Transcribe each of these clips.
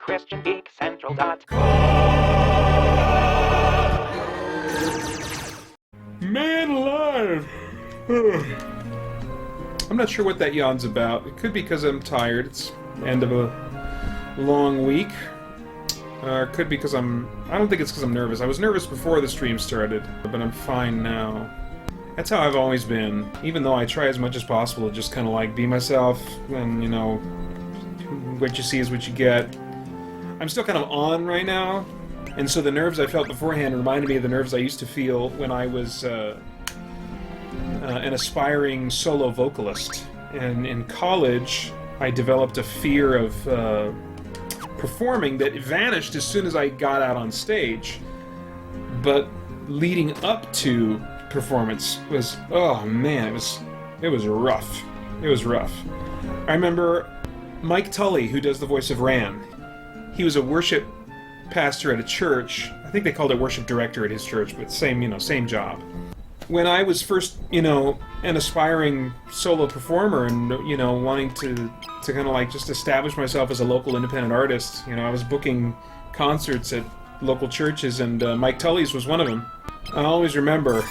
christiangeekcentral.com. Man alive! I'm not sure what that yawn's about. It could be because I'm tired. It's the end of a long week. It could be because I don't think it's because I'm nervous. I was nervous before the stream started, but I'm fine now. That's how I've always been. Even though I try as much as possible to just kind of like be myself, and you know, what you see is what you get. I'm still kind of on right now, and so the nerves I felt beforehand reminded me of the nerves I used to feel when I was an aspiring solo vocalist. And in college, I developed a fear of performing that vanished as soon as I got out on stage. But leading up to performance was, oh man, it was rough. It was rough. I remember Mike Tully, who does the voice of Ran. He was a worship pastor at a church. I think they called it worship director at his church, but same job. When I was first, an aspiring solo performer and, wanting to kind of like just establish myself as a local independent artist, I was booking concerts at local churches, and Mike Tully's was one of them. I always remember.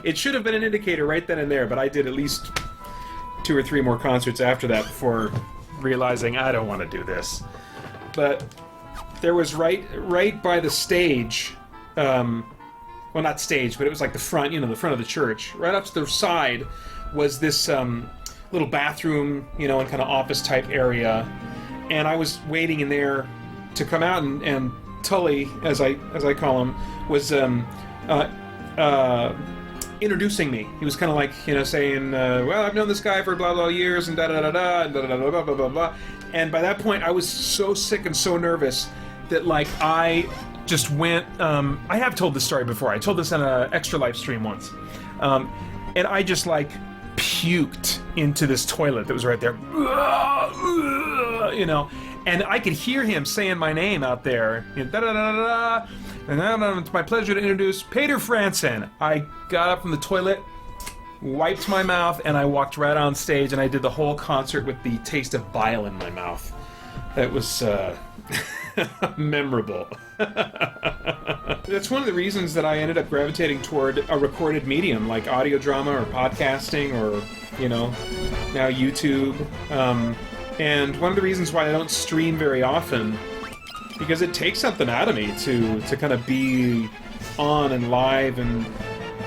It should have been an indicator right then and there, but I did at least 2 or 3 more concerts after that before realizing I don't want to do this. But there was right by the stage, well, not stage, but it was like the front, the front of the church. Right up to the side was this little bathroom, and kind of office-type area. And I was waiting in there to come out, and Tully, as I call him, was introducing me. He was kind of like, saying, well, I've known this guy for blah, blah years, and da-da-da-da, and da-da-da-da, blah, blah, blah, blah. And by that point, I was so sick and so nervous that, like, I just went, I have told this story before. I told this on an Extra Life stream once. And I just, like, puked into this toilet that was right there. And I could hear him saying my name out there. Da-da-da-da-da. And now it's my pleasure to introduce Peter Franson. I got up from the toilet, wiped my mouth, and I walked right on stage, and I did the whole concert with the taste of bile in my mouth. That was memorable. That's one of the reasons that I ended up gravitating toward a recorded medium like audio drama or podcasting or, now YouTube. And one of the reasons why I don't stream very often, because it takes something out of me to kind of be on and live, and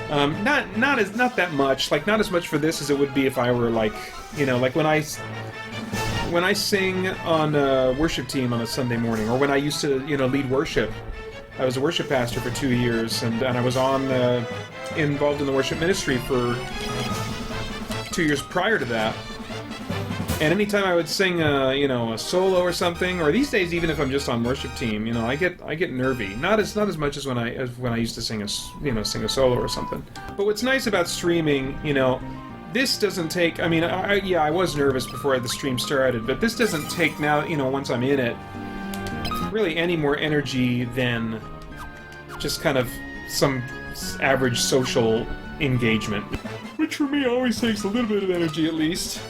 not that much, like not as much for this as it would be if I were like, like when I sing on a worship team on a Sunday morning, or when I used to, lead worship. I was a worship pastor for 2 years, and I was involved in the worship ministry for 2 years prior to that. And anytime I would sing, a solo or something, or these days even if I'm just on worship team, I get nervy. Not as much as when I used to sing a solo or something. But what's nice about streaming, this doesn't take. I mean, I was nervous before the stream started, but this doesn't take now. Once I'm in it, really any more energy than just kind of some average social engagement, which for me always takes a little bit of energy at least.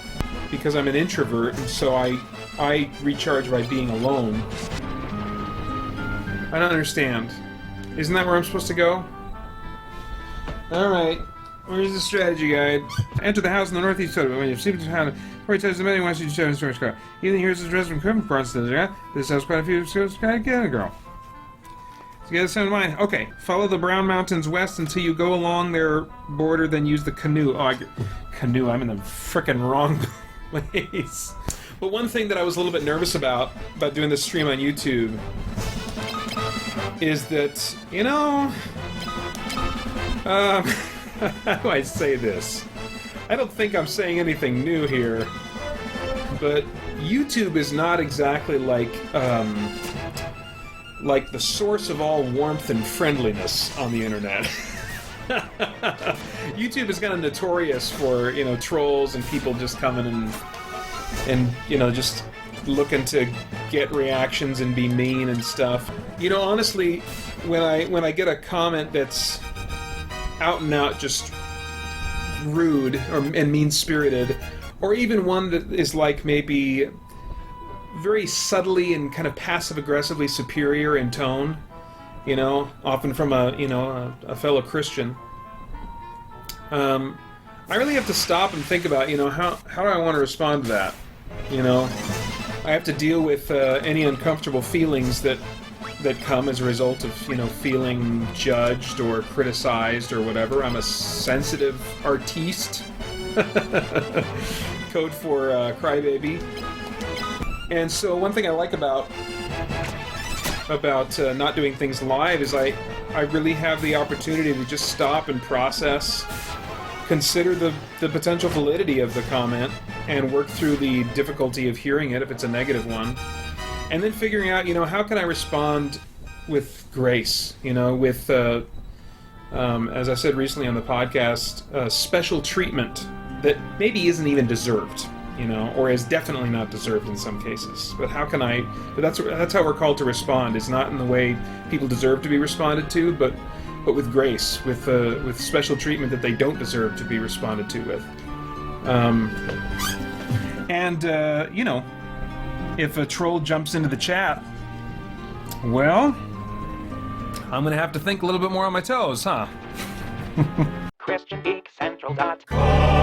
Because I'm an introvert, and so I recharge by being alone. I don't understand. Isn't that where I'm supposed to go? Alright, where's the strategy guide? Enter the house in the northeast side. When you see the house, before he touches the man, he wants you to show his storage car. Even here's his resident from across the this has quite a few skills. Get a girl. So you got sound of mind. Okay, follow the Brown Mountains west until you go along their border, then use the canoe. Canoe, I'm in the frickin' wrong place. But one thing that I was a little bit nervous about doing this stream on YouTube is that, how do I say this? I don't think I'm saying anything new here, but YouTube is not exactly like the source of all warmth and friendliness on the internet. YouTube is kind of notorious for, trolls and people just coming and just looking to get reactions and be mean and stuff. Honestly, when I get a comment that's out and out just rude and mean-spirited, or even one that is like maybe very subtly and kind of passive-aggressively superior in tone, you know, often from a fellow Christian. I really have to stop and think about, you know, how do I want to respond to that? You know, I have to deal with any uncomfortable feelings that come as a result of, you know, feeling judged or criticized or whatever. I'm a sensitive artiste. Code for crybaby. And so one thing I like about not doing things live is I really have the opportunity to just stop and process, consider the potential validity of the comment, and work through the difficulty of hearing it if it's a negative one, and then figuring out, you know, how can I respond with grace, you know, with as I said recently on the podcast, special treatment that maybe isn't even deserved, you know, or is definitely not deserved in some cases. But how can I? But that's how we're called to respond. It's not in the way people deserve to be responded to, but with grace, with special treatment that they don't deserve to be responded to with. You know, if a troll jumps into the chat, well, I'm gonna have to think a little bit more on my toes, huh? christiangeekcentral.com